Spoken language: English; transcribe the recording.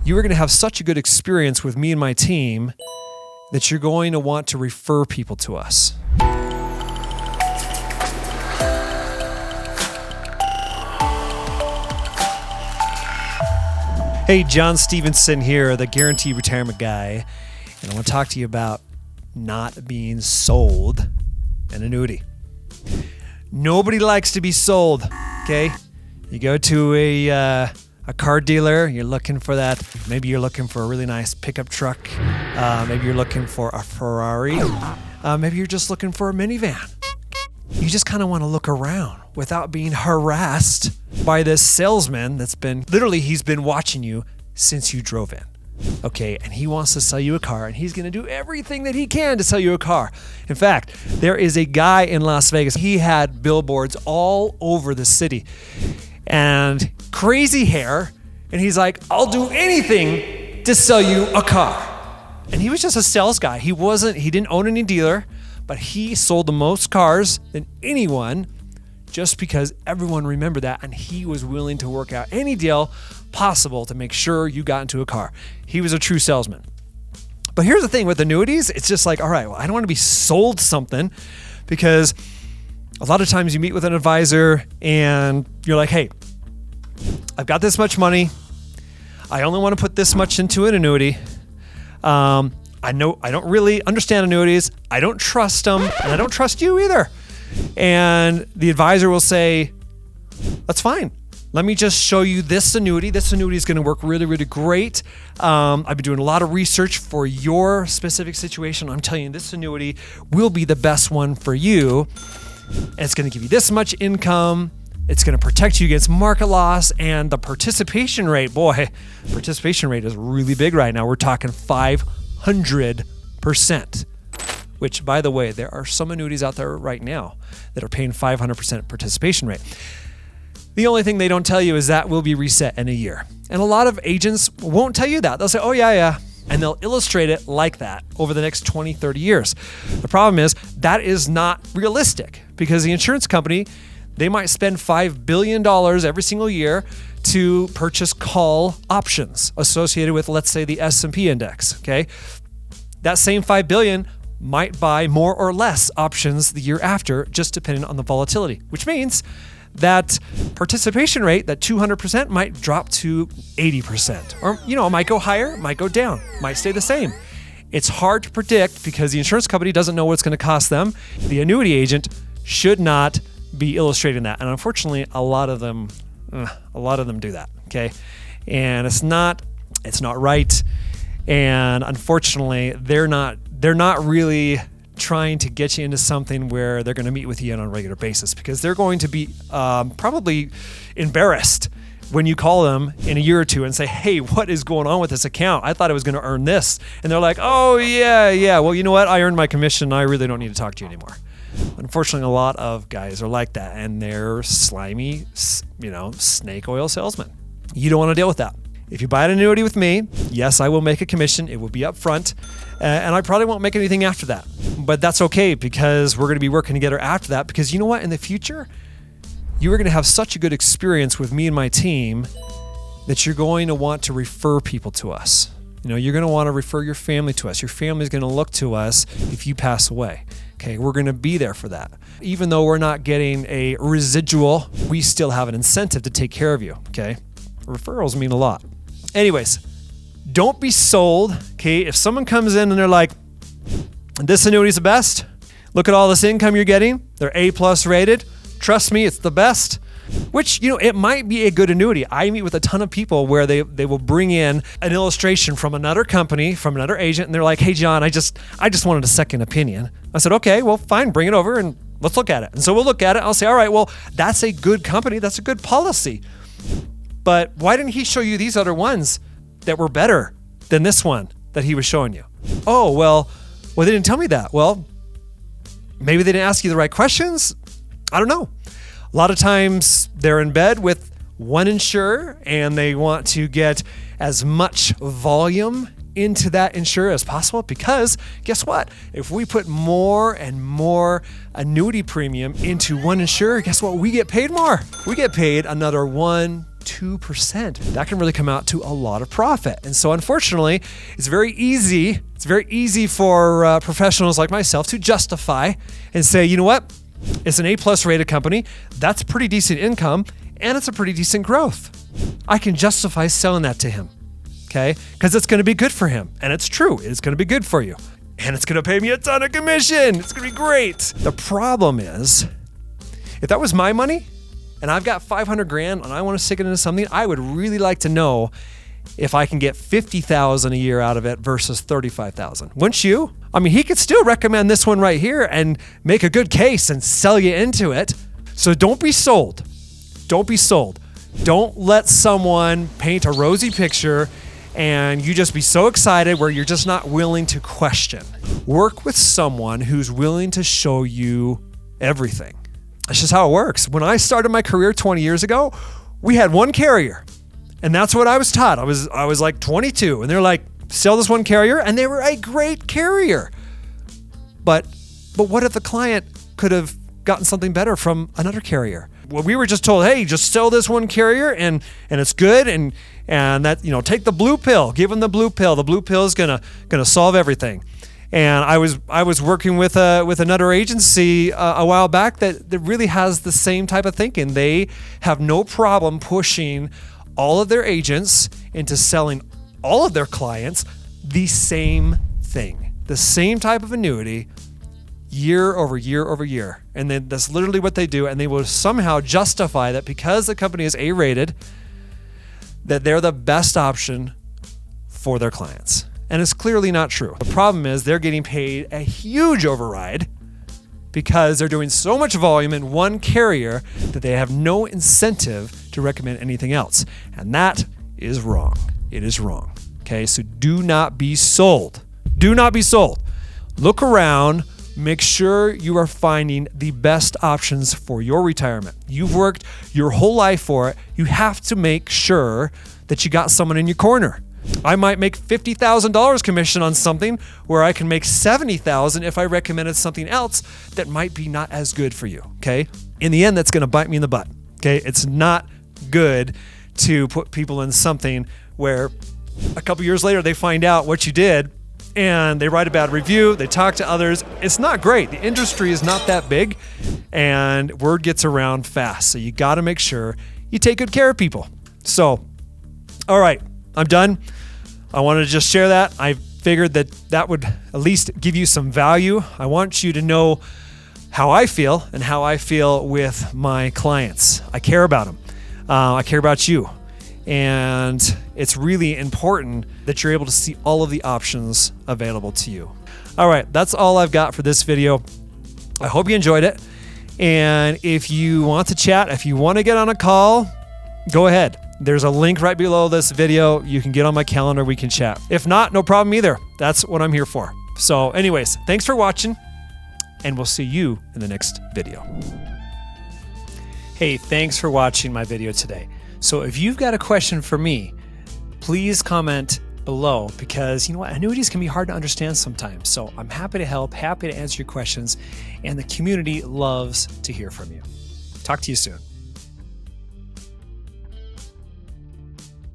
you are going to have such a good experience with me and my team that you're going to want to refer people to us. Hey, John Stevenson here, the Guaranteed Retirement Guy, and I want to talk to you about not being sold an annuity. Nobody likes to be sold, okay? You go to a car dealer, you're looking for that. Maybe you're looking for a really nice pickup truck. Maybe you're looking for a Ferrari. Maybe you're just looking for a minivan. You just kind of want to look around without being harassed by this salesman he's been watching you since you drove in. Okay, and he wants to sell you a car, and he's going to do everything that he can to sell you a car. In fact, there is a guy in Las Vegas. He had billboards all over the city and crazy hair, and he's like, I'll do anything to sell you a car. And he was just a sales guy. He didn't own any dealer, but he sold the most cars than anyone just because everyone remembered that, and he was willing to work out any deal possible to make sure you got into a car. He was a true salesman. But here's the thing with annuities, it's just like, all right, well, I don't want to be sold something, because a lot of times you meet with an advisor and you're like, hey, I've got this much money. I only want to put this much into an annuity. I know I don't really understand annuities. I don't trust them, and I don't trust you either. And the advisor will say, that's fine. Let me just show you this annuity. This annuity is going to work really, really great. I've been doing a lot of research for your specific situation. I'm telling you, this annuity will be the best one for you. And it's going to give you this much income. It's going to protect you against market loss. And the participation rate, participation rate is really big right now. We're talking 500%. Which, by the way, there are some annuities out there right now that are paying 500% participation rate. The only thing they don't tell you is that will be reset in a year. And a lot of agents won't tell you that. They'll say, oh, yeah. And they'll illustrate it like that over the next 20, 30 years. The problem is that is not realistic, because the insurance company, they might spend $5 billion every single year to purchase call options associated with, let's say, the S&P index, okay? That same $5 billion might buy more or less options the year after, just depending on the volatility, which means that participation rate, that 200%, might drop to 80%. Or, it might go higher, might go down, might stay the same. It's hard to predict because the insurance company doesn't know what it's going to cost them. The annuity agent should not be illustrating that. And unfortunately, a lot of them do that, okay? And it's not right. And unfortunately, they're not really trying to get you into something where they're going to meet with you on a regular basis, because they're going to be probably embarrassed when you call them in a year or two and say, hey, what is going on with this account? I thought it was going to earn this. And they're like, oh, yeah. Well, you know what? I earned my commission. I really don't need to talk to you anymore. Unfortunately, a lot of guys are like that, and they're slimy, snake oil salesmen. You don't want to deal with that. If you buy an annuity with me, yes, I will make a commission. It will be up front, and I probably won't make anything after that. But that's okay, because we're going to be working together after that, because you know what? In the future, you are going to have such a good experience with me and my team that you're going to want to refer people to us. You're going to want to refer your family to us. Your family is going to look to us if you pass away. Okay, we're going to be there for that. Even though we're not getting a residual, we still have an incentive to take care of you. Okay, referrals mean a lot. Anyways, don't be sold, okay? If someone comes in and they're like, this annuity is the best. Look at all this income you're getting. They're A+ rated. Trust me, it's the best. Which, it might be a good annuity. I meet with a ton of people where they will bring in an illustration from another company, from another agent, and they're like, hey, John, I just wanted a second opinion. I said, okay, well, fine, bring it over and let's look at it. And so we'll look at it. I'll say, all right, well, that's a good company. That's a good policy. But why didn't he show you these other ones that were better than this one that he was showing you? Oh, well, they didn't tell me that. Well, maybe they didn't ask you the right questions. I don't know. A lot of times they're in bed with one insurer and they want to get as much volume into that insurer as possible, because guess what? If we put more and more annuity premium into one insurer, guess what? We get paid more. We get paid another 1, 2%. That can really come out to a lot of profit. And so unfortunately, it's very easy for professionals like myself to justify and say, you know what? It's an A+ rated company. That's pretty decent income and it's a pretty decent growth. I can justify selling that to him, okay? Because it's going to be good for him. And it's true. It's going to be good for you. And it's going to pay me a ton of commission. It's going to be great. The problem is, if that was my money and I've got 500 grand and I want to stick it into something, I would really like to know if I can get 50,000 a year out of it versus 35,000. Wouldn't you? I mean, he could still recommend this one right here and make a good case and sell you into it. So don't be sold. Don't be sold. Don't let someone paint a rosy picture and you just be so excited where you're just not willing to question. Work with someone who's willing to show you everything. That's just how it works. When I started my career 20 years ago, we had one carrier. And that's what I was taught. I was like 22 and they're like, sell this one carrier, and they were a great carrier. But what if the client could have gotten something better from another carrier? Well, we were just told, hey, just sell this one carrier and it's good, and that, you know, take the blue pill, give them the blue pill. The blue pill is gonna solve everything. And I was working with another agency a while back that really has the same type of thinking. They have no problem pushing all of their agents into selling all of their clients the same thing, the same type of annuity, year over year over year. And then that's literally what they do. And they will somehow justify that because the company is A-rated, that they're the best option for their clients. And it's clearly not true. The problem is they're getting paid a huge override because they're doing so much volume in one carrier that they have no incentive to recommend anything else. And that is wrong. It is wrong. Okay, so do not be sold. Do not be sold. Look around. Make sure you are finding the best options for your retirement. You've worked your whole life for it. You have to make sure that you got someone in your corner. I might make $50,000 commission on something where I can make $70,000 if I recommended something else that might be not as good for you, okay? In the end, that's going to bite me in the butt, okay? It's not good to put people in something where a couple years later they find out what you did and they write a bad review, they talk to others. It's not great. The industry is not that big and word gets around fast. So you got to make sure you take good care of people. So, all right, I'm done. I wanted to just share that. I figured that would at least give you some value. I want you to know how I feel and how I feel with my clients. I care about them. I care about you. And it's really important that you're able to see all of the options available to you. All right, that's all I've got for this video. I hope you enjoyed it. And if you want to chat, if you want to get on a call, go ahead. There's a link right below this video. You can get on my calendar. We can chat. If not, no problem either. That's what I'm here for. So anyways, thanks for watching, and we'll see you in the next video. Hey, thanks for watching my video today. So if you've got a question for me, please comment below, because you know what, annuities can be hard to understand sometimes. So I'm happy to help, happy to answer your questions, and the community loves to hear from you. Talk to you soon.